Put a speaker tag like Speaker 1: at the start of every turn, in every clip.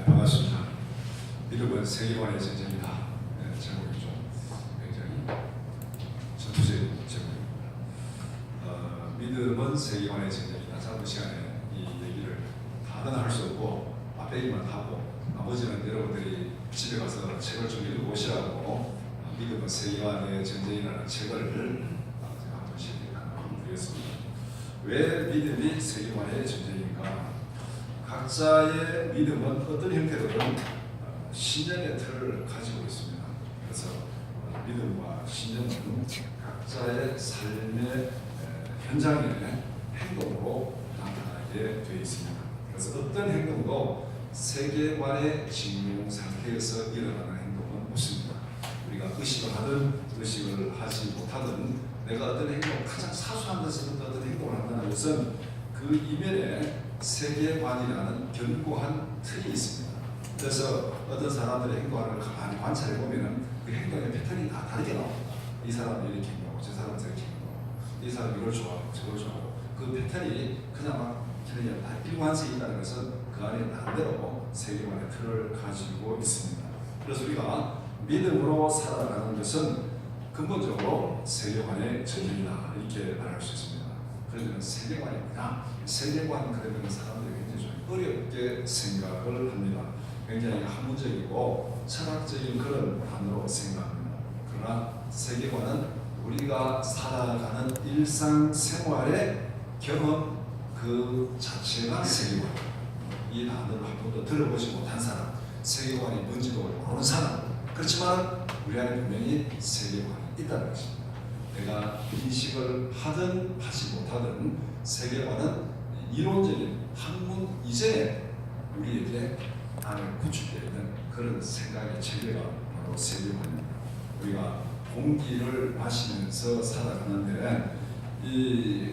Speaker 1: 반갑습니다. 믿음은 세계관의 전쟁이다. 제목이 좀 굉장히 전투적인 제목입니다. 믿음은 세계관의 전쟁이다. 짧은 시간에 이 얘기를 다는 할 수 없고 앞에 얘기만 하고 나머지는 여러분들이 집에 가서 책을 좀 읽어보시라고 믿음은 세계관의 전쟁이라는 책을 제가 한 번씩 드리겠습니다. 왜 믿음이 세계관의 전쟁인가? 각자의 믿음은 어떤 형태로든 신념의 틀을 가지고 있습니다. 그래서 믿음과 신념은 각자의 삶의 현장의 행동으로 나타나게 되어 있습니다. 그래서 어떤 행동도 세계관의 진공 상태에서 일어나는 행동은 없습니다. 우리가 의식을 하든 의식을 하지 못하든 내가 어떤 행동, 가장 사소한 것은 어떤 행동을 한다는 것은 그 이면에 세계관이라는 견고한 틀이 있습니다. 그래서 어떤 사람들의 행동을 가만히 관찰해 보면은 그 행동의 패턴이 다 다르게 나옵니다. 이 사람은 이렇게 행동하고 저 사람은 저렇게 행동하고 이 사람은 이걸 좋아하고 저걸 좋아하고 그 패턴이 그냥 막 다 일관성이 있다는 것은 그 안에 나름대로 세계관의 틀을 가지고 있습니다. 그래서 우리가 믿음으로 살아가는 것은 근본적으로 세계관의 전쟁이다 이렇게 말할 수 있습니다. 그러면 세계관이 뭐냐? 세계관 그러면 사람들이 굉장히 좀 어렵게 생각을 합니다. 굉장히 학문적이고 철학적인 그런 단어로 생각합니다. 그러나 세계관은 우리가 살아가는 일상생활의 경험 그 자체가 세계관. 이 단어를 한 번도 들어보지 못한 사람, 세계관이 뭔지도 모르는 사람, 그렇지만 우리 안에 분명히 세계관이 있다는 것입니다. 내가 인식을 하든 하지 못하든 세계관은 이론적인 학문 이전에 우리에게 안에 구축되어 있는 그런 생각의 체계가 바로 세계관입니다. 우리가 공기를 마시면서 살아가는데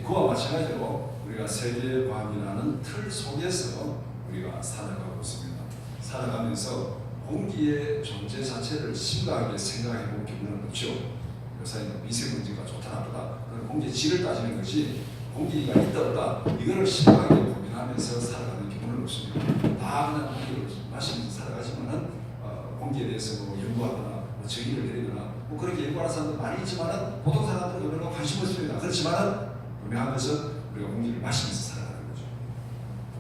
Speaker 1: 그와 마찬가지로 우리가 세계관이라는 틀 속에서 우리가 살아가고 있습니다. 살아가면서 공기의 존재 자체를 심각하게 생각해 볼 기분은 없죠. 요새는 미세먼지가 좋다 나쁘다 그런 공기의 질을 따지는 것이 공기가 있다 없다 이거를 심각하게 고민하면서 살아가는 기분은 없습니다. 다 그냥 공기를 마시면서 살아가지만은 공기에 대해서 뭐 연구하거나 뭐 정의를 내리거나 뭐 그렇게 연구하는 사람도 많이 있지만은 보통 사람들은 그런 거 관심 없습니다. 그렇지만은 분명한 것은 우리가 공기를 마시면서 살아가는 거죠.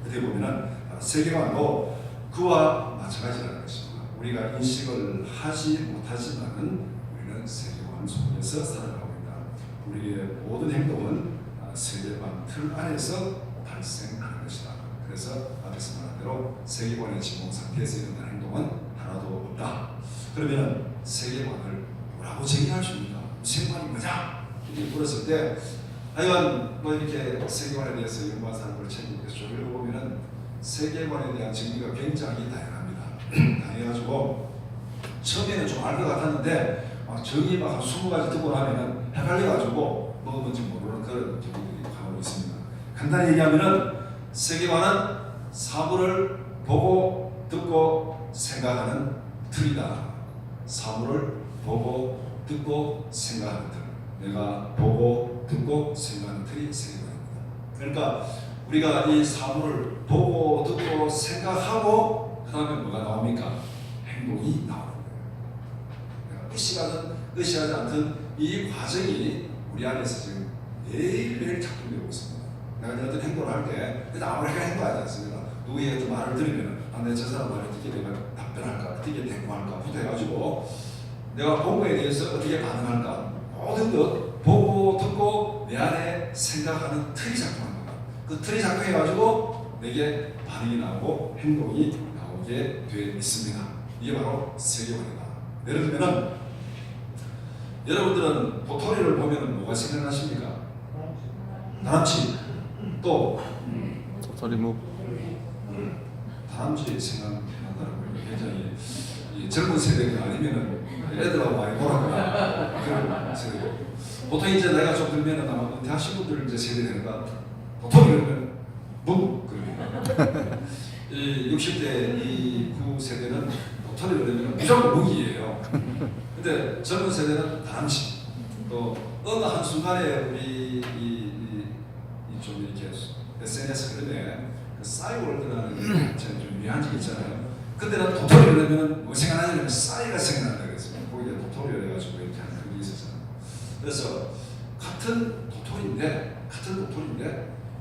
Speaker 1: 어떻게 보면은 세계관도 그와 마찬가지라는 것입니다. 우리가 인식을 하지 못하지만은 우리는 세계관 속에서 살아가고 있다. 우리의 모든 행동은 세계관 틀 안에서 발생하는 것이다. 그래서 앞에서 말한 대로 세계관의 진공 상태에서 일어나는 행동은 하나도 없다. 그러면 세계관을 뭐라고 정의할 수 있는가? 세계관이 뭐냐? 이렇게 물었을 때 하여간 뭐 이렇게 세계관에 대해서 연구한 사람을 책임져서 좀 읽어보면은 세계관에 대한 정의가 굉장히 다양합니다. 다양해가지고 처음에는 좀 알 것 같았는데 정의 막 20가지 듣고 나면은 헷갈려가지고 뭐가 뭔지 모르는 그런 경우들이 가고 있습니다. 간단히 얘기하면은 세계관은 사물을 보고 듣고 생각하는 틀이다. 사물을 보고 듣고 생각하는 틀. 내가 보고 듣고 생각하는 틀이 세계관입니다. 그러니까 우리가 이 사물을 보고 듣고 생각하고 그 다음에 뭐가 나옵니까? 행동이 나오는 거예요. 의식하든 의식하지 않든 이 과정이 우리 안에서 지금 매일매일 작동되고 있습니다. 내가 어떤 행동을 할 때 그냥 아무렇게나 행동하지 않습니다. 누구의 어떤 말을 들으면 내가 저 사람 말에 어떻게 내가 답변할까, 어떻게 대꾸할까 부터해가지고 내가 본 거에 대해서 어떻게 반응할까 모든 것 보고 듣고 내 안에 생각하는 틀이 작동합니다. 그 틀이 작동해가지고 내게 반응이 나오고 행동이 나오게 되어 있습니다. 이게 바로 세계관이다. 예를 들면 여러분들은 도토리를 보면 뭐가 생각나십니까? 다람쥐 또
Speaker 2: 도토리묵
Speaker 1: 다람쥐 생각난다는 거 굉장히 젊은 세대가 아니면은 애들하고 많이 놀았구나 그런 세대. 보통 이제 나이가 좀 들면은 아마 대학생분들 이제 세대 되는가 도토리 그러면 묵 그러니까 이 60대 이 9세대는 도토리 그러면 무조건 묵이에요. 근데 젊은 세대는 다람쥐. 또 어느 한 순간에 우리 좀 이렇게 SNS 그런데 그 싸이월드라는 좀 유명한 적 있잖아요. 근데 난 도토리를 하면 뭐 생각나냐면 쌀이가 생각난다 그랬어요. 거기에 도토리를 해가지고 이렇게 하는 그런 게 있었어요. 그래서 같은 도토리인데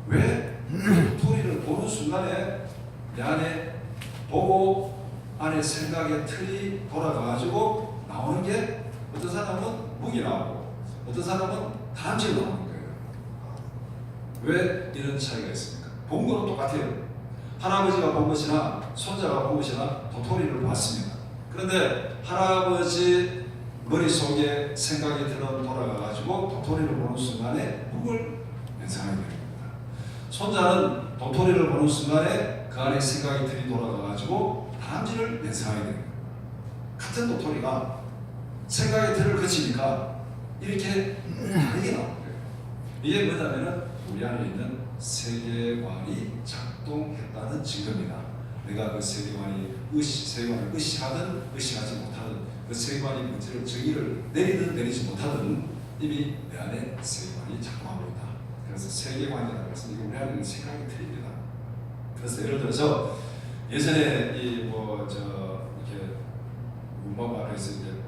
Speaker 1: 왜 도토리를 보는 순간에 내 안에 보고 안에 생각의 틀이 돌아가가지고 나오는 게 어떤 사람은 묵이 나오고 어떤 사람은 다람쥐가 나오는 거예요. 왜 이런 차이가 있습니까? 본 거는 똑같아요. 할아버지가 본 것이나 손자가 본 것이나 도토리를 봤습니다. 그런데 할아버지 머릿속에 생각이 돌아가가지고 도토리를 보는 순간에 묵을 연상하게 됩니다. 손자는 도토리를 보는 순간에 그 안에 생각이 들이 돌아가가지고 다람쥐를 연상하게 됩니다. 같은 도토리가 생각의 틀을 거치니까 이렇게 다르게 나오는 거예요. 이게 뭐냐면은 우리 안에 있는 세계관이 작동했다는 증거입니다. 내가 그 세계관을 의식하든 의식하지 못하든 그 세계관이 문제를 정의를 내리든 내리지 못하든 이미 내 안에 세계관이 작동하고 있다. 그래서 세계관이라고 해서 이게 우리 안에 있는 생각의 틀입니다. 그래서 예를 들어서 예전에 이렇게 문방구에서 이제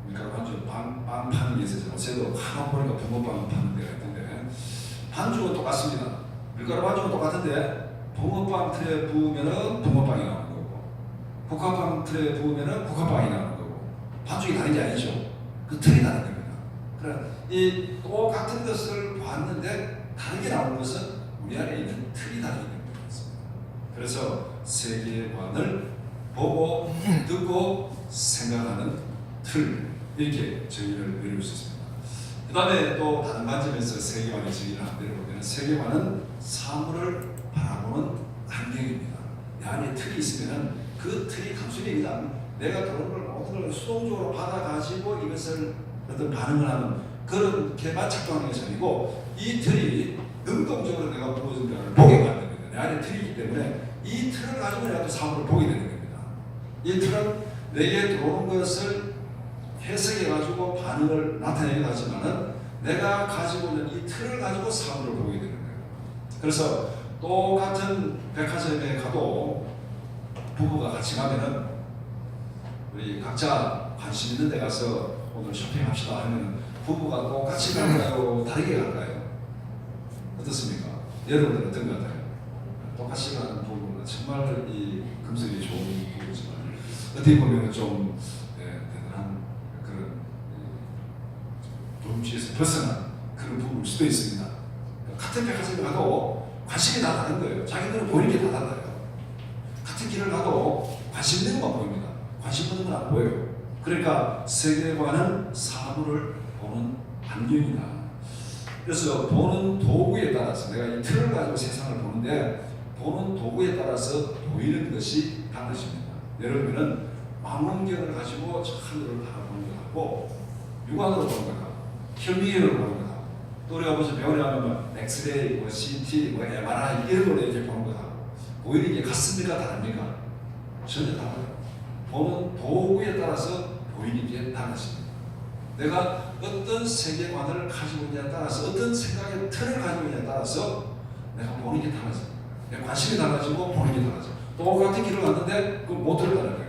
Speaker 1: 밀가루 반죽 빵 파는 게 있었죠. 저도 가만 보니까 붕어빵 파는 데가 있던데 반죽은 똑같습니다. 밀가루 반죽은 똑같은데 붕어빵 틀에 부으면은 붕어빵이 나오는 거고 국화빵 틀에 부으면은 국화빵이 나오는 거고 반죽이 다른 게 아니죠. 그 틀이 다른 겁니다. 그러니까 이 똑같은 것을 봤는데 다르게 나오는 것은 우리 안에 있는 틀이 다르게 됩니다. 그래서 세계관을 보고 듣고 생각하는 틀 이렇게 정의를 내릴 수 있습니다. 그 다음에 또 다른 관점에서 세계관의 정의를 한번 내려보면 세계관은 사물을 바라보는 안경입니다. 내 안에 틀이 있으면 그 틀이 단순히 그냥 내가 그런 걸 모든 걸 수동적으로 받아가지고 이것을 어떤 반응을 하는 그렇게만 작동하는 것이 아니고 이 틀이 능동적으로 내가 무엇인가 보게 만듭니다. 내 안에 틀이기 때문에 이 틀을 가지고 내가 또 사물을 보게 되는 겁니다. 이 틀은 내게 들어오는 것을 해석해가지고 반응을 나타내긴 하지만은 내가 가지고 있는 이 틀을 가지고 사물을 보게 되는 거예요. 그래서 똑같은 백화점에 가도 부부가 같이 가면은 우리 각자 관심 있는 데 가서 오늘 쇼핑합시다 하면 부부가 똑같이 갈까요? 다르게 갈까요? 어떻습니까? 여러분들은 어떤 것 같아요? 똑같이 가는 부부는 정말 이 금슬이 좋은 부부지만 어떻게 보면 좀 대단한 그런 도움치에서 벗어난 그런 부부일 수도 있습니다. 같은 백화점에 가도 관심이 다 다른 거예요. 자기들은 보이는 게 다 달라요. 같은 길을 가도 관심 있는 것만 보입니다. 관심 없는 건 안 보여요. 그러니까 세계관은 사물을 보는 안경이다. 그래서 보는 도구에 따라서 내가 이 틀을 가지고 세상을 보는데 보는 도구에 따라서 보이는 것이 달라집니다. 예를 들면 망원경을 가지고 하늘을 바라보는 것하고 육안으로 보는 것하고 현미경으로 보는 것하고 또 우리가 무슨 병원에 가면 엑스레이, CT, MRI 이런 걸로 이렇게 보는 것하고 보이는 게 같습니까? 다릅니까? 전혀 달라요. 보는 도구에 따라서 보이는 게 달라집니다. 내가 어떤 세계관을 가지고 있냐에 따라서 어떤 생각의 틀을 가지고 있냐에 따라서 내가 보는 게 달라집니다. 내 관심이 달라지고 보는 게 달라져요. 똑같은 길을 갔는데 그걸 못 들었다는 거예요.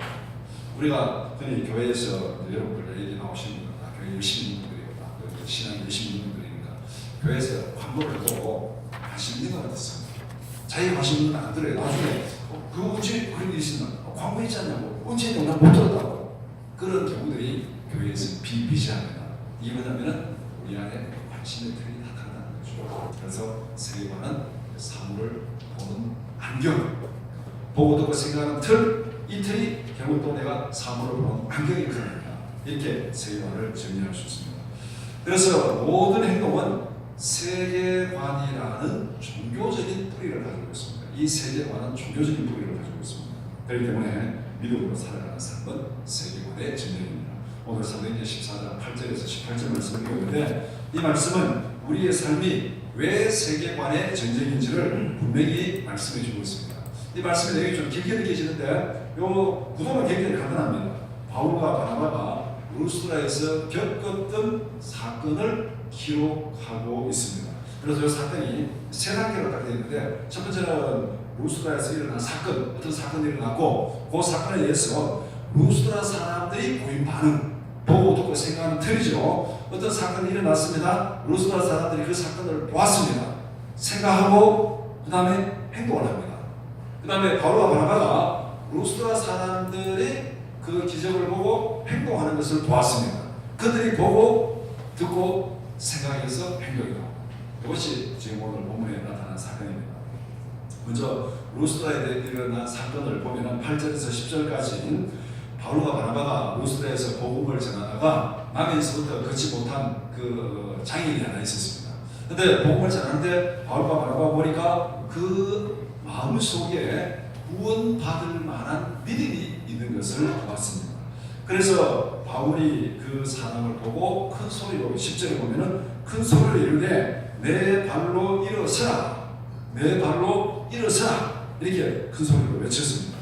Speaker 1: 우리가 흔히 교회에서 여러분들 얘기 나오시는 분들 교회 열심히 있는 분들이고 신앙이 열심히 있는 분들이니까 교회에서 광고를 보고 관심 있는 것 같았어. 자기가 관심 있는 건 안 들어요. 나중에 그 언제 그런 일이 있으면 광고 있지 않냐고 언제 난 못 들었다고 그런 경우들이 교회에서 비비시합니다. 이게 뭐냐면은 우리 안에 관심의 틀이 나타나는 거죠. 그래서 세계관은 사물을 보는 안경, 보고 듣고 생각하는 틀, 이 틀이 결국 또 내가 사물을 보는 안경이 그럽니다. 이렇게 세계관을 정리할 수 있습니다. 그래서 모든 행동은 세계관이라는 종교적인 뿌리를 가지고 있습니다. 이 세계관은 종교적인 뿌리를 가지고 있습니다. 그렇기 때문에 믿음으로 살아가는 삶은 세계관의 전형입니다. 오늘 사도행전 14장 8절에서 18절 말씀을 읽었는데 이 말씀은 우리의 삶이 왜 세계관의 전쟁인지를 분명히 말씀해 주고 있습니다. 이 말씀의 내용이 좀 길게 느껴지는데 요 구도는 굉장히 간단합니다. 바울과 바나바가 루스드라에서 겪었던 사건을 기록하고 있습니다. 그래서 이 사건이 세 단계로 딱 되어 있는데 첫 번째는 루스드라에서 일어난 사건, 어떤 사건이 일어났고 그 사건에 의해서 루스드라 사람들이 보인 반응, 보고 듣고 생각하는 틀이죠. 어떤 사건이 일어났습니다. 루스드라 사람들이 그 사건을 보았습니다. 생각하고 그 다음에 행동을 합니다. 그 다음에 바울과 바나바가 루스드라 사람들이 그 기적을 보고 행동하는 것을 보았습니다. 그들이 보고 듣고 생각해서 행동이 나옵니다. 이것이 지금 오늘 본문에 나타난 사건입니다. 먼저 루스드라에 일어난 사건을 보면 8절에서 10절까지 바울과 바나바가 루스드라에서 복음을 전하다가 남에서부터 걷지 못한 그 장애인이 하나 있었습니다. 그런데 복음을 전하는데 바울과 바나바가 보니까 그 마음속에 구원받을 만한 믿음이 있는 것을 보았습니다. 그래서 바울이 그 사람을 보고 큰 소리로 10절에 보면은 큰 소리로 이르되 내 발로 일어서라, 내 발로 일어서라, 이렇게 큰 소리로 외쳤습니다.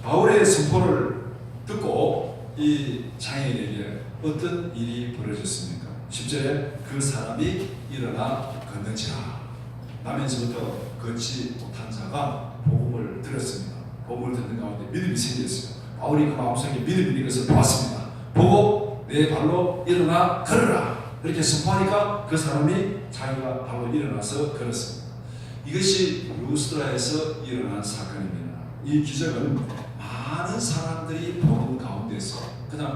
Speaker 1: 바울의 선포를 듣고 이 장애인에게 어떤 일이 벌어졌습니까? 10절에 그 사람이 일어나 걷는지라. 나면서부터 걷지 못한 자가 복음을 들었습니다. 복음을 듣는 가운데 믿음이 생겼어요. 바울이 그 마음속에 믿음이 있는 것을 보았습니다. 보고 내 발로 일어나 걸어라, 이렇게 선포하니까 그 사람이 자기가 발로 일어나서 걸었습니다. 이것이 루스드라에서 일어난 사건입니다. 이 기적은 많은 사람들이 보는 가운데서 그냥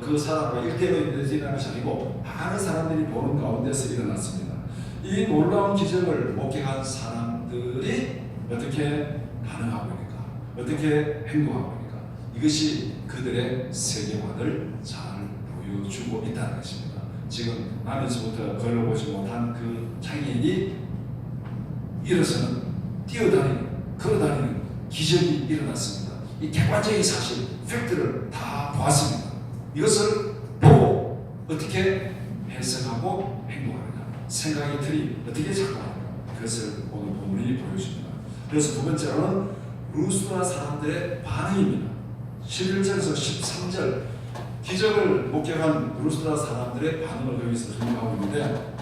Speaker 1: 그 사람과 1대1로 일어난 것이 아니고 많은 사람들이 보는 가운데서 일어났습니다. 이 놀라운 기적을 목격한 사람들이 어떻게 반응하고 있는가, 어떻게 행동하고 있는가, 이것이 그들의 세계관을 잘 보여주고 있다는 것입니다. 지금 나면서부터 걸어보지 못한 그 장애인이 일어서는, 뛰어다니는, 걸어다니는 기적이 일어났습니다. 이 객관적인 사실, 팩트를 다 보았습니다. 이것을 보고 어떻게 해석하고 행동하느냐, 생각의 틀이 어떻게 작동하느냐, 그것을 오늘 본문이 보여줍니다. 그래서 두 번째로는 루스드라 사람들의 반응입니다. 11절에서 13절 기적을 목격한 루스드라 사람들의 반응을 여기서 정리하고 있는데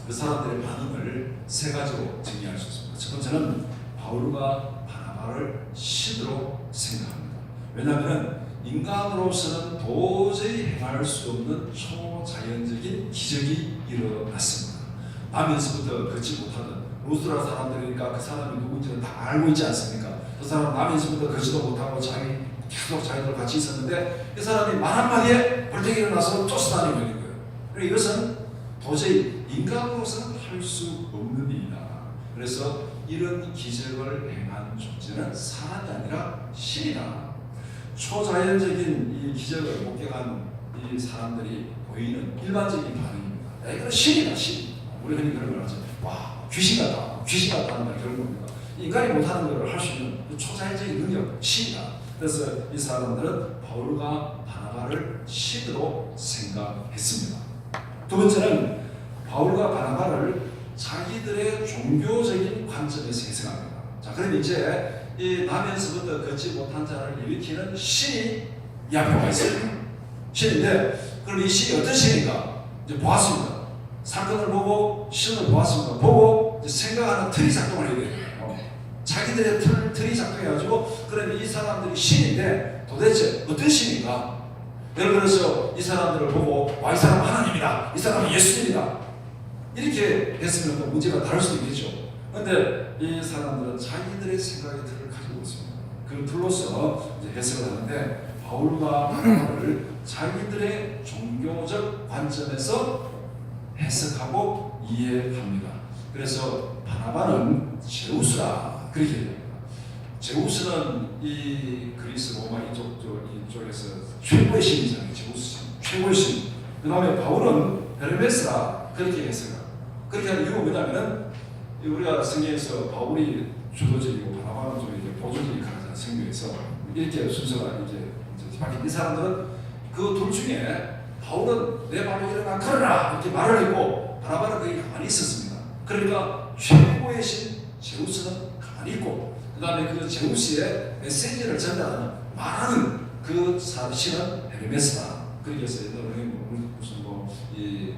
Speaker 1: 그 사람들의 반응을 세 가지로 정리할 수 있습니다. 첫 번째는 바울과 바나바를 신으로 생각합니다. 왜냐하면 인간으로서는 도저히 행할 수 없는 초자연적인 기적이 일어났습니다. 나면서부터 걷지 못하던 루스드라 사람들이니까 그 사람이 누군지는 다 알고 있지 않습니까? 그 사람 나면서부터 걷지도 못하고 계속 자기들 같이 있었는데 그 사람이 말 한마디에 벌떡 일어나서 쫓아다니고 있는 거예요. 그리고 이것은 도저히 인간으로서는 할 수 없는 일이다. 그래서 이런 기적을 행한 존재는 사람이 아니라 신이다. 초자연적인 이 기적을 목격한 이 사람들이 보이는 일반적인 반응입니다. 야, 이건 신이다, 신. 우리 흔히 그런 걸 하죠. 와, 귀신 같다, 귀신 같다는 말 그런 겁니다. 인간이 못하는 것을 할 수 있는 초자연적인 능력, 신이다. 그래서 이 사람들은 바울과 바나바를 신으로 생각했습니다. 두 번째는 바울과 바나바를 자기들의 종교적인 관점에서 해석합니다. 자, 그럼 이제 이 나면서부터 걷지 못한 자를 일으키는 신이 이 앞에 와 있어요. 신인데, 그럼 이 신이 어떤 신인가? 이제 보았습니다. 사건을 보고 신을 보았습니다. 보고 이제 생각하는 틀이 작동을 해야 돼요. 자기들의 틀이 작동해가지고, 그러면 이 사람들이 신인데 도대체 어떤 신인가? 예를 들어서 이 사람들을 보고 와, 이 사람은 하나님이다, 이 사람은 예수님이다, 이렇게 했으면 또 문제가 다를 수도 있겠죠. 그런데 이 사람들은 자기들의 생각의 틀을 가지고 있습니다. 그 틀로서 이제 해석을 하는데 바울과 바나바를 자기들의 종교적 관점에서 해석하고 이해합니다. 그래서 바나바는 제우스라 그렇게 얘기합니다. 제우스는 이 그리스 로마 이쪽에서 최고의 신이잖아요. 제우스 신, 최고의 신. 그 다음에 바울은 헤르메스라 그렇게 해석합니다. 그렇게 하는 이유가 뭐냐면은 우리가 성경에서 바울이 주도적이고 바나바는 좀 이제 보조적인 가르치는 성경에서 이렇게 순서가 이제 바뀐 이 사람들은 그 둘 중에 바울은 내 발로 일어나 걸어라 이렇게 말을 했고 바나바는 거기 가만히 있었습니다. 그러니까 최고의 신 제우스는 가만히 있고 그 다음에 그 제우스의 메시지를 전달하는 말하는 그 신은 헤르메스다. 그렇게 해서 무슨 뭐이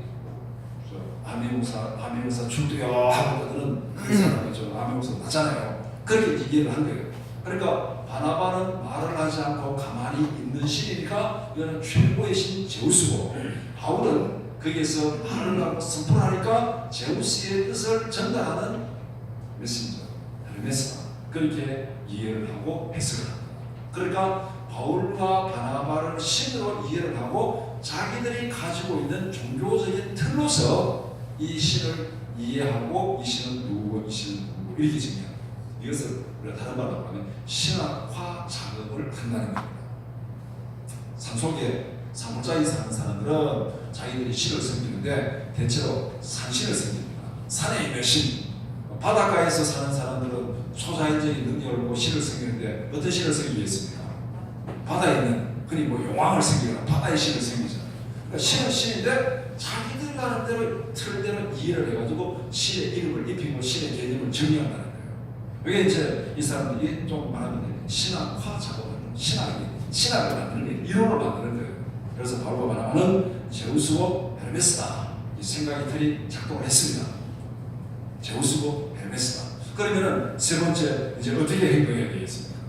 Speaker 1: 아메우사 출두요 하고 그러는 그 사람이 저 아메우사 나잖아요.
Speaker 2: 그렇게 이해를 한 거예요. 그러니까 바나바는 말을 하지 않고 가만히 있는 신이니까 이거는 최고의 신 제우스고, 바울은 거기에서 말을 하고 선포하니까 제우스의 뜻을 전달하는 메신저, 헤르메스다. 그렇게 이해를 하고 해석을 합니다. 그러니까 바울과 바나바를 신으로 이해를 하고 자기들이 가지고 있는 종교적인 틀로서 이 신을 이해하고 이 신은 누구고 이 신은 누구고 이렇게 정의합니다. 이것을 우리가 다른 말로 하면 신학화 작업을 한다는 겁니다. 산속에 산골짜기 사는 사람들은 자기들이 신을 섬기는데 대체로 산신을 섬깁니다. 산에 있는 신. 바닷가에서 사는 사람들은 초자연적인 능력을 보고 신을 섬기는데 어떤 신을 섬기겠습니까? 바다에 있는, 흔히 뭐 용왕을 섬기거나 바다의 신을 섬기잖아요. 그러니까 신은 신인데 자기들 나름대로 틀대로 이해를 해가지고 신의 이름을 입히고 신의 개념을 정의한다는 거예요. 이게 이제 이 사람들이 좀 말하면 신학화 작업을, 신학을 만드는 게 이론을 만드는 거예요. 그래서 바울과 바나바는 제우스고 헤르메스다, 이 생각이 틀이 작동을 했습니다. 제우스고 헤르메스다. 그러면은 세 번째 이제 어떻게 행동해야 되겠습니까?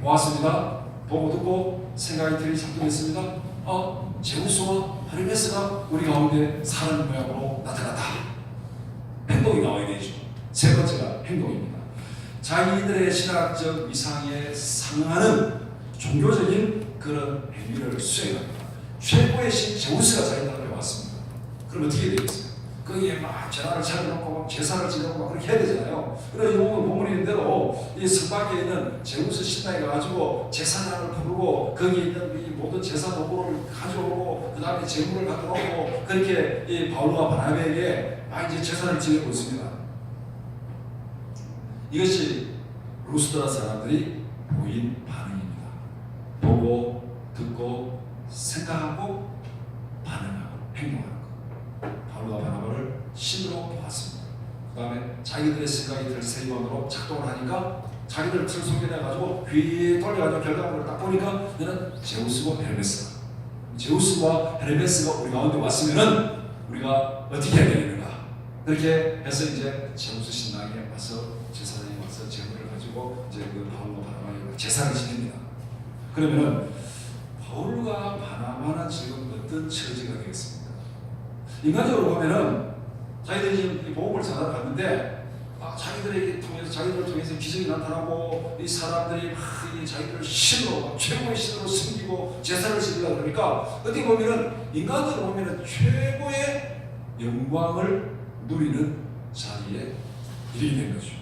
Speaker 2: 보았습니다. 보고 듣고 생각이 틀이 작동했습니다. 제우스와 헤르메스가 우리 가운데 사람 모양으로 나타났다. 행동이 나와야 되죠. 세 번째가 행동입니다. 자기들의 신학적 위상에 상응하는 종교적인 그런 행위를 수행합니다. 최고의 신 제우스가 자기들 앞에 왔습니다. 그럼 어떻게 되겠어요? 거기에 막 전화를 차려놓고 막 제사를 지내고 막 그렇게 해야 되잖아요. 그래서 오늘 본문에 있는 대로 이 성밖에 있는 제우스 신당에 가지고 제사장을 부르고 거기에 있는 이 모든 제사 도구를 가져오고 그 다음에 제물을 갖다 놓고 그렇게 이 바울과 바나바에게 막 이제 제사를 지내고 있습니다. 이것이 루스드라 사람들이 보인 반응입니다. 보고 듣고 생각하고 반응하고 행동하는 것. 바울과 바나바를 신으로 보았습니다. 그 다음에 자기들의 생각이 들 세관으로 작동을 하니까 자기들 틀 속여내가지고 귀에 돌려가지고 결과물을 딱 보니까 너는 제우스고 헤르메스다. 제우스와 헤르메스가 우리 가운데 왔으면은 우리가 어떻게 해야 되는가? 그렇게 해서 이제 제우스 신당에 와서 제사장이 와서 제물을 가지고 이제 그 바울과 바나바가 제사를 지냅니다. 그러면은 바울과 바나바는 지금 어떤 처지가 되겠습니까? 인간적으로 보면은 자기들이 지금 이 복음을 전하러 갔는데 자기들을 통해서 기적이 나타나고 이 사람들이 막 자기들을 신으로 최고의 신으로 섬기고 제사를 지내려고 그러니까 어떻게 보면은 인간적으로 보면은 최고의 영광을 누리는 자리에 이르게 된 거죠.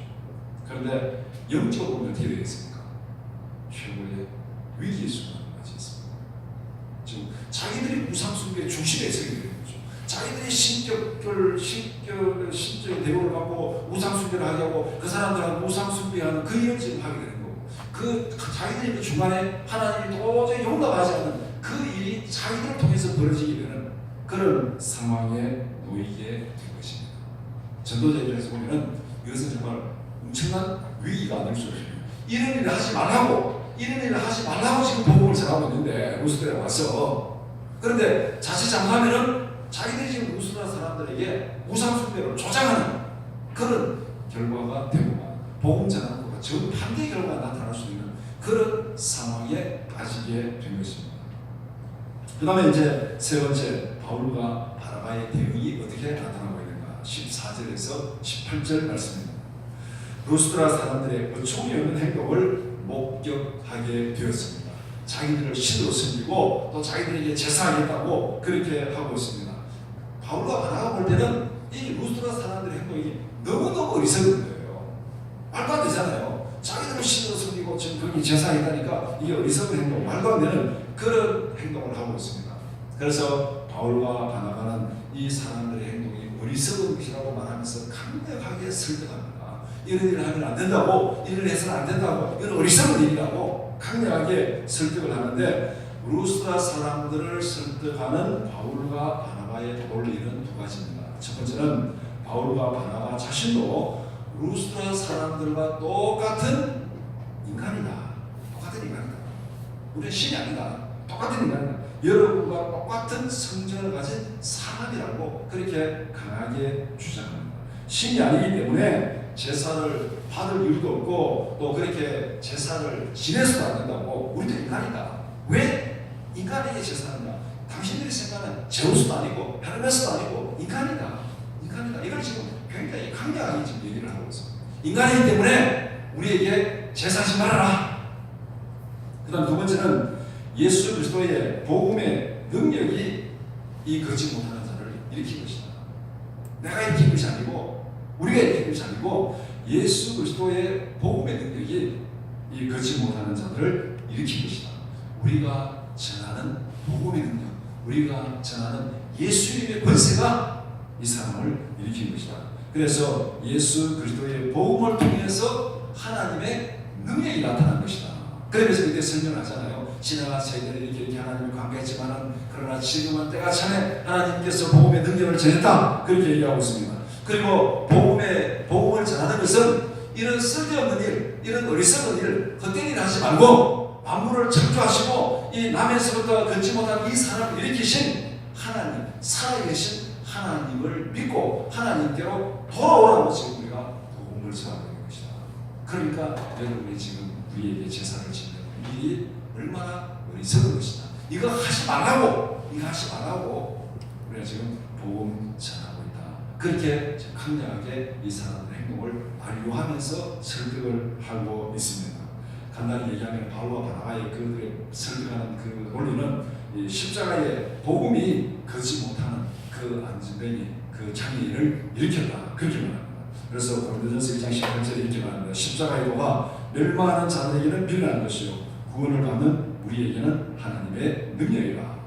Speaker 2: 그런데 영적으로 보면 어떻게 되겠습니까? 최고의 위기의 순간을 맞이했습니다. 지금 자기들이 우상숭배의 중심에 서게 되는 거죠. 자기들이 신적인 대우를 받고 우상숭배를 하게 하고 그 사람들은 우상숭배하는 그 일을 지금 하게 되는 거고, 그 자기들이 그 중간에 하나님이 도저히 용납하지 않는 그 일이 자기들을 통해서 벌어지게 되는 그런 상황에 놓이게 된 것입니다. 전도자 입장에서 보면은 이것은 정말 엄청난 위기가 아닐 수 없어요. 이런 일을 하지 말라고 지금 복음을 전하고 있는데 루스드라에 와서, 그런데 자칫 잘못하면은 자기들이 지금 루스드라 사람들에게 우상숭배를 조장하는 그런 결과가 되고 복음 전하는 것과 정반대의 결과가 나타날 수 있는 그런 상황에 빠지게 된 것입니다. 그 다음에 이제 세 번째, 바울과 바나바의 대응이 어떻게 나타나고 있는가? 14절에서 18절 말씀입니다. 루스드라 사람들의 어처구니 없는 행동을 목격하게 되었습니다. 자기들을 신으로 섬기고 또 자기들에게 제사하겠다고 그렇게 하고 있습니다. 바울과 바나바가 볼 때는 이 루스드라 사람들의 행동이 너무너무 어리석은 거예요. 말도 안 되잖아요. 자기들을 신으로 섬기고 지금 거기 제사하겠다니까 이게 어리석은 행동, 말도 안 되는 그런 행동을 하고 있습니다. 그래서 바울과 바나바는 이 사람들의 행동이 어리석은 것이라고 말하면서 강력하게 설득합니다. 이런 일을 하면 안 된다고, 이런 일을 해서는 안 된다고, 이건 어리석은 일이라고 강력하게 설득을 하는데, 루스드라 사람들을 설득하는 바울과 바나바의 논리는 두 가지입니다. 첫 번째는 바울과 바나바 자신도 루스드라 사람들과 똑같은 인간이다. 우리는 신이 아니다. 똑같은 인간이다. 여러분과 똑같은 성전을 가진 사람이라고 그렇게 강하게 주장합니다. 신이 아니기 때문에 제사를 받을 이유도 없고 또 그렇게 제사를 지내서도 안 된다고. 우리도 인간이다. 왜 인간에게 제사하느냐? 당신들이 생각하는 제우스도 아니고 헤르메스도 아니고 인간이다. 인간이다. 이걸 지금 굉장히 강력하게 지금 얘기를 하고 있습니다. 인간이기 때문에 우리에게 제사하지 말아라. 그 다음 두 번째는 예수 그리스도의 복음의 능력이 이 걷지 못하는 자를 일으킨 것이다. 내가 일으킨 것이 아니고 우리가 일으킨 것이 아니고 예수 그리스도의 복음의 능력이 이 걷지 못하는 자들을 일으킨 것이다. 우리가 전하는 복음의 능력, 우리가 전하는 예수님의 권세가 이 사람을 일으킨 것이다. 그래서 예수 그리스도의 복음을 통해서 하나님의 능력이 나타난 것이다. 그러면서 그때 설명하잖아요. 지나간 세대들이 이렇게 하나님을 관계했지만 그러나 지금은 때가 차네 하나님께서 복음의 능력을 전했다. 그렇게 얘기하고 있습니다. 그리고 복음을 전하는 것은 이런 쓸데없는 일, 이런 어리석은 일, 헛된 일을 하지 말고 만물을 창조하시고 이 남에서부터 걷지 못한 이 사람을 일으키신 하나님, 살아계신 하나님을 믿고 하나님께로 돌아오라고 지금 우리가 복음을 전하고 있는 것이다. 그러니까 여러분이 지금 우리에게 제사를 지내는 일이 얼마나 어리석은 것이다. 이거 하지 말라고, 이거 하지 말라고 우리가 지금 복음 전하고 있다. 그렇게 강력하게 이 사람의 행동을 만류하면서 설득을 하고 있습니다. 간단히 얘기하면 바울과 바나바의 그들의 설득하는 그 논리는 이 십자가의 복음이 걷지 못하는 그 안진뱅이, 그 장애인을 일으켰다. 그렇게 말합니다. 그래서 고린도전서 2장 18절에 이렇게 말합니다. 십자가의 도가 멸망하는 자들에게는 미련한 것이요 구원을 받는 우리에게는 하나님의 능력이라.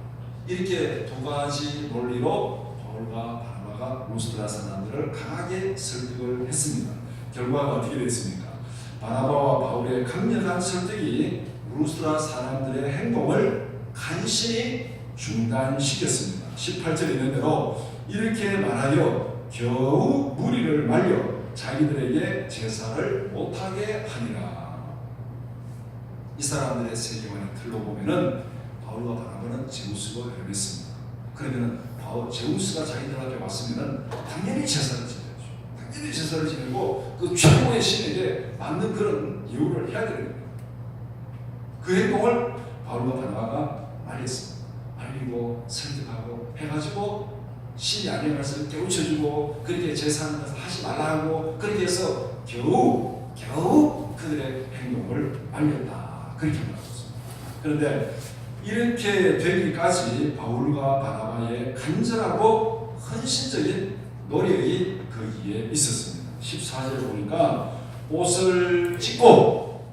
Speaker 2: 이렇게 두 가지 논리로 바울과 바나바가 루스드라 사람들을 강하게 설득을 했습니다. 결과가 어떻게 됐습니까? 바나바와 바울의 강력한 설득이 루스드라 사람들의 행동을 간신히 중단시켰습니다. 18절에 있는 대로 이렇게 말하여 겨우 무리를 말려 자기들에게 제사를 못하게 하니라. 이 사람들의 세계관의 틀로 보면은 바울과 바나바는 제우스와 헤르메스입니다. 그러면은 제우스가 자기들 앞에 왔으면은 당연히 제사를 지내죠. 당연히 제사를 지내고 그 최고의 신에게 맞는 그런 예우를 해야 되는 거예요. 그 행동을 바울과 바나바가 말렸습니다. 말리고 설득하고 해가지고 신이 아닌 것을 깨우쳐주고 그렇게 제사하는 것을 하지 말라고 그렇게 해서 겨우 그들의 행동을 말렸다. 그렇게 말했습니다. 그런데 이렇게 되기까지 바울과 바나바의 간절하고 헌신적인 노력이 거기에 있었습니다. 14절에 보니까 옷을 찢고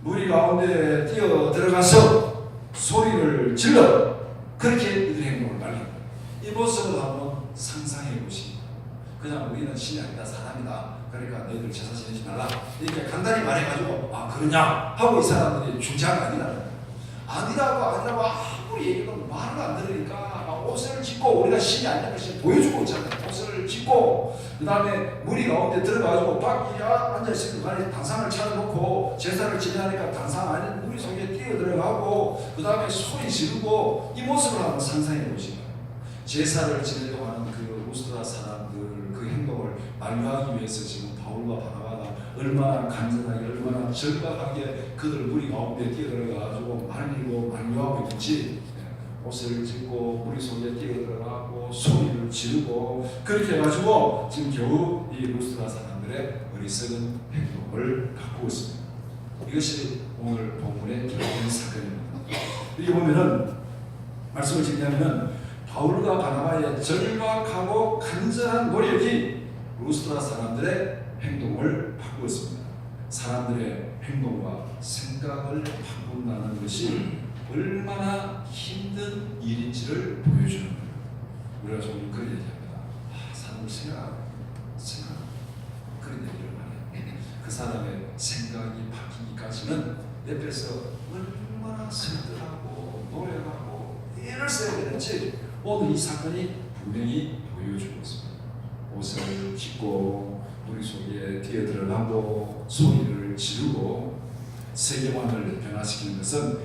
Speaker 2: 무리 가운데 뛰어 들어가서 소리를 질러 그렇게 이들의 행동을 말립니다. 이 모습을 한번 상상해 보십니다. 그냥 우리는 신이 아니다 사람이다. 그러니까 너희들 제사 지내지 말라 이렇게 간단히 말해가지고 아 그러냐 하고 이 사람들이 중재가 아니라고 아무리 얘기해도 말을 안 들으니까 옷을 찢고 우리가 신이 아니라는 것을 보여주고 있잖아요. 옷을 찢고 그 다음에 무리 가운데 들어가지고 딱 앉아있을 때 단상을 차려놓고 제사를 지내니까 단상 안에 무리 속에 뛰어들어가고 그 다음에 소리 지르고 이 모습을 한번 상상해 보시면 제사를 지내려고 하는 그 루스드라 사람들 그 행동을 만류하기 위해서 지금 바울과 바나바가 얼마나 간절하게 얼마나 절박하게 그들 무리 가운데 뛰어들어가지고 말리고 만류하고 있는지 옷을 찢고 무리 속에 뛰어들어가고 소리를 지르고 그렇게 해가지고 지금 겨우 이 루스드라 사람들의 어리석은 행동을 갖고 있습니다. 이것이 오늘 본문의 기록된 사건입니다. 이렇게 보면은 말씀을 정리하면은 바울과 바나바의 절박하고 간절한 노력이 루스드라 사람들의 행동을 바꾸었습니다. 사람들의 행동과 생각을 바꾼다는 것이 얼마나 힘든 일인지를 보여주는 거예요. 우리가 좀 그런 얘기합니다. 사람을 생각 그런 얘기를 많이 해요. 그 사람의 생각이 바뀌기까지는 옆에서 얼마나 설득하고 노력하고 애를 써야 되는지 오늘 이 사건이 분명히 보여주고 있습니다. 옷을 찢고 무리 속에 뛰어들어가고 소리를 지르고 세계관을 변화시키는 것은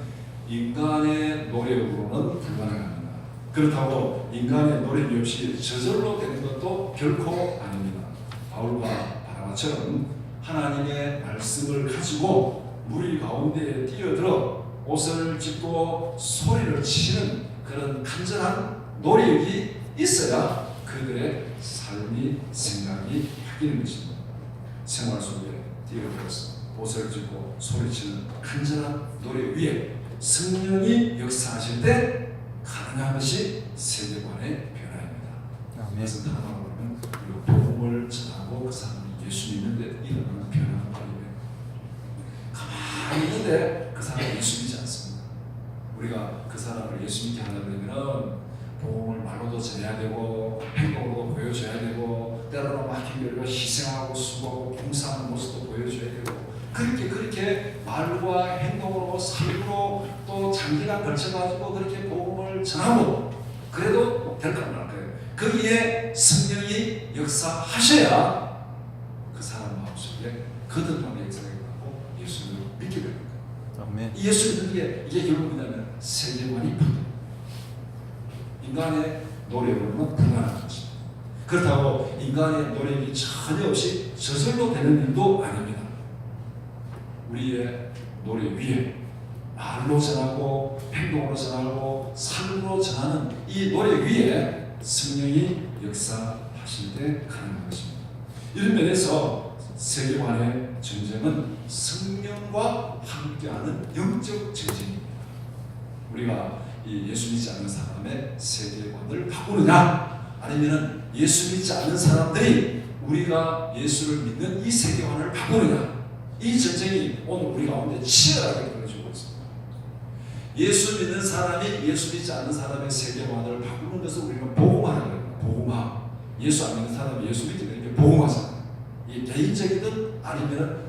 Speaker 2: 인간의 노력으로는 불가능합니다. 그렇다고 인간의 노력이 없이 저절로 되는 것도 결코 아닙니다. 바울과 바나바처럼 하나님의 말씀을 가지고 무리 가운데에 뛰어들어 옷을 찢고 소리를 치는 그런 간절한 노력이 있어야 그들의 삶이 생각이 바뀌는 것입니다. 생활 속에 뛰어들어서 옷을 찢고 소리치는 간절한 노력 위에 성령이 역사하실 때 가능한 것이 세계관의 변화입니다. 그래서 단어로 보면 복음을 전하고 그 사람이 예수 믿는데 일어나는 변화가 발휘돼요. 가만히 있는데 그 사람이 예수 믿지 않습니다. 우리가 그 사람을 예수 믿게 하려면 복음을 말로도 전해야 되고 행동으로도 보여줘야 되고 때로는 막힌 희생하고 수고하고 봉사하는 모습도 보여줘야 되고 그렇게 말과 행동으로 삶으로 또 장기간 걸쳐가지고 그렇게 복음을 전하고 그래도 될까 말까요? 거기에 성령이 역사하셔야 그 사람 마음속에 거듭남의 역사가 일어나고 예수를 믿게 됩니다. 이 예수 믿는 게 이게 결국 뭐냐면 세계관이 바뀌어요. 인간의 노력으로는 불가능한 것입니다. 그렇다고 인간의 노력이 전혀 없이 저절로 되는 일도 아닙니다. 우리의 노력 위에 말로 전하고 행동으로 전하고 삶으로 전하는 이 노력 위에 성령이 역사하실 때 가능한 것입니다. 이런 면에서 세계관의 전쟁은 성령과 함께하는 영적 전쟁입니다. 우리가 이 예수 믿지 않는 사람의 세계관을 바꾸느냐 아니면 예수 믿지 않는 사람들이 우리가 예수를 믿는 이 세계관을 바꾸느냐 이 전쟁이 오늘 우리 가운데 치열하게 벌어지고 있습니다. 예수 믿는 사람이 예수 믿지 않는 사람의 세계관을 바꾸는 것을 우리는 복음화라고 합니다. 복음화. 예수 안 믿는 사람이 예수 믿게 되는 게 복음화잖아요. 이 개인적이든 아니면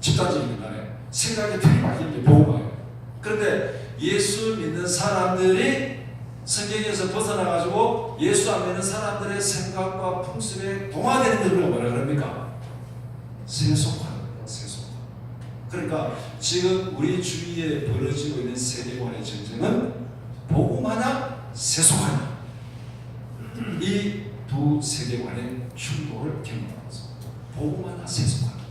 Speaker 2: 집단적이든 간에 생각이 틀이 바뀌는 게 복음화예요. 그런데 예수 믿는 사람들이 성경에서 벗어나가지고 예수 안 믿는 사람들의 생각과 풍습에 동화되는 것을 뭐라 그럽니까? 세속화. 그러니까 지금 우리 주위에 벌어지고 있는 세계관의 전쟁은 복음하나 세속하나 이 두 세계관의 충돌을 경험하면서 복음하나 세속하나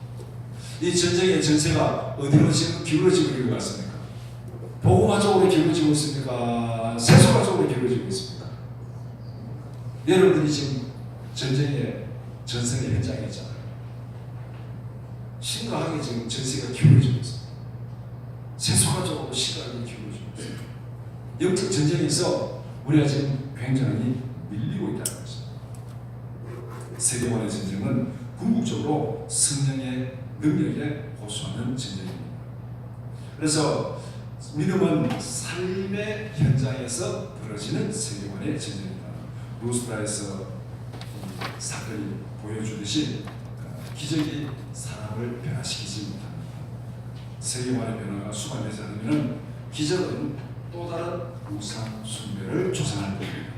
Speaker 2: 이 전쟁의 전세가 어디로 지금 기울어지고 있는 것 같습니까? 복음화 쪽으로 기울어지고 있습니까? 세속화 쪽으로 기울어지고 있습니까? 여러분들이 지금 전쟁의 전선의 현장에 있잖아요. 심각하게 지금 전세가 기울어지고 있습니다. 세속화적으로 시각이 기울어지고 있습니다. 영적 전쟁에서 우리가 지금 굉장히 밀리고 있다는 것입니다. 세계관의 전쟁은 궁극적으로 성령의 능력에 호소하는 전쟁입니다. 그래서 믿음은 삶의 현장에서 벌어지는 세계관의 전쟁입니다. 루스드라에서 사건이 보여주듯이 기적이 사람을 변화시키지 못합니다. 세계관의 변화가 수반되지 않으면 기적은 또 다른 우상 숭배를 조장할 겁니다.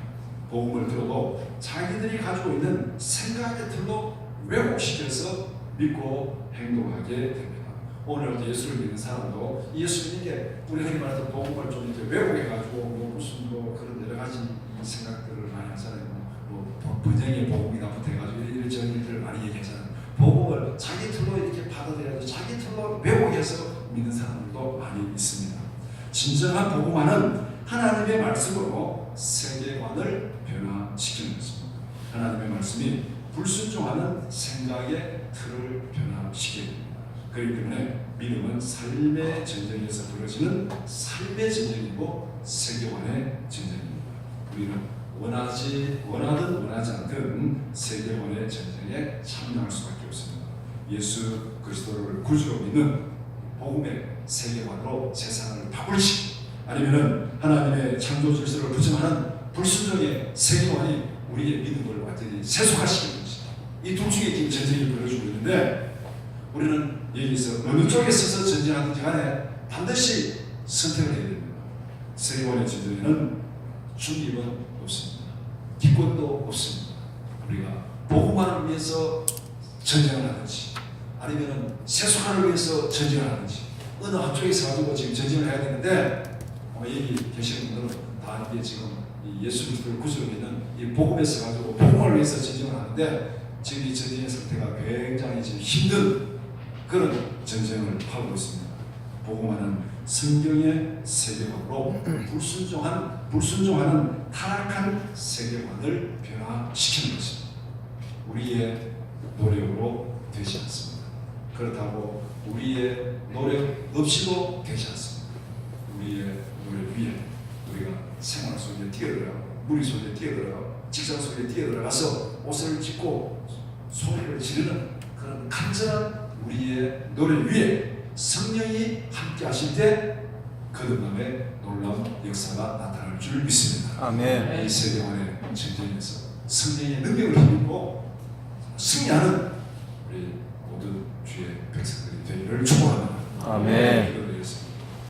Speaker 2: 복음을 들어도 자기들이 가지고 있는 생각의 틀로 왜곡시켜서 믿고 행동하게 됩니다. 오늘도 예수를 믿는 사람도 예수 믿는 게 우리 흔히 말해서 복음을 좀 이렇게 왜곡해가지고 무슨 그런 여러 가지 생각들을 많이 하잖아요. 번영의 복음이다 붙어가지고 이런 일들을 많이 얘기하잖아요. 복음을 자기 틀로 이렇게 받아들여서 자기 틀로 왜곡해서 믿는 사람들도 많이 있습니다. 진정한 복음화는 하나님의 말씀으로 세계관을 변화시키는 것입니다. 하나님의 말씀이 불순종하는 생각의 틀을 변화시켜야 됩니다. 그렇기 때문에 믿음은 삶의 전쟁에서 벌어지는 삶의 전쟁이고 세계관의 전쟁입니다. 우리는 원하든 원하지 않든 세계관의 전쟁에 참여할 수밖에 없습니다. 예수 그리스도를 구주로 믿는 복음의 세계관으로 세상을 바꿀지 아니면은 하나님의 창조 질서를 부정하는 불순종의 세계관이 우리의 믿음을 완전히 세속화시키는 것입니다. 이 둘 중에 지금 전쟁이 벌어지고 있는데 우리는 여기서 어느 쪽에 서서 전쟁하든지 간에 반드시 선택을 해야 됩니다. 세계관의 전쟁에는 중립은 없습니다. 기권도 없습니다. 우리가 복음화를 위해서 전쟁을 하든지 아니면 세속화를 위해서 전쟁을 하든지 어느 한쪽에서 가지고 지금 전쟁을 해야 되는데 여기 계시는 분들은 다 이게 지금 이 예수 그리스도를 구주로 믿는 이 복음에서 가지고 복음을 위해서 전쟁을 하는데 지금 이 전쟁의 상태가 굉장히 지금 힘든 그런 전쟁을 하고 있습니다. 복음화는 성경의 세계관으로 불순종하는 타락한 세계관을 변화시키는 것입니다. 우리의 노력으로 되지 않습니다. 그렇다고 우리의 노력 없이도 되지 않습니다. 우리의 노력 위에 우리가 생활 속에 뛰어들어가고 무리 속에 뛰어들어가고 직장 속에 뛰어들어가서 옷을 찢고 소리를 지르는 그런 간절한 우리의 노력 위에 성령이 함께 하실 때 거듭남의 놀라운 역사가 나타날 줄 믿습니다.
Speaker 3: 아멘.
Speaker 2: 이 세계관의 전쟁에서 성령의 능력을 힘입고 승리하는 우리 모든 주의 백성들이 되기를 축복합니다.
Speaker 3: 아멘.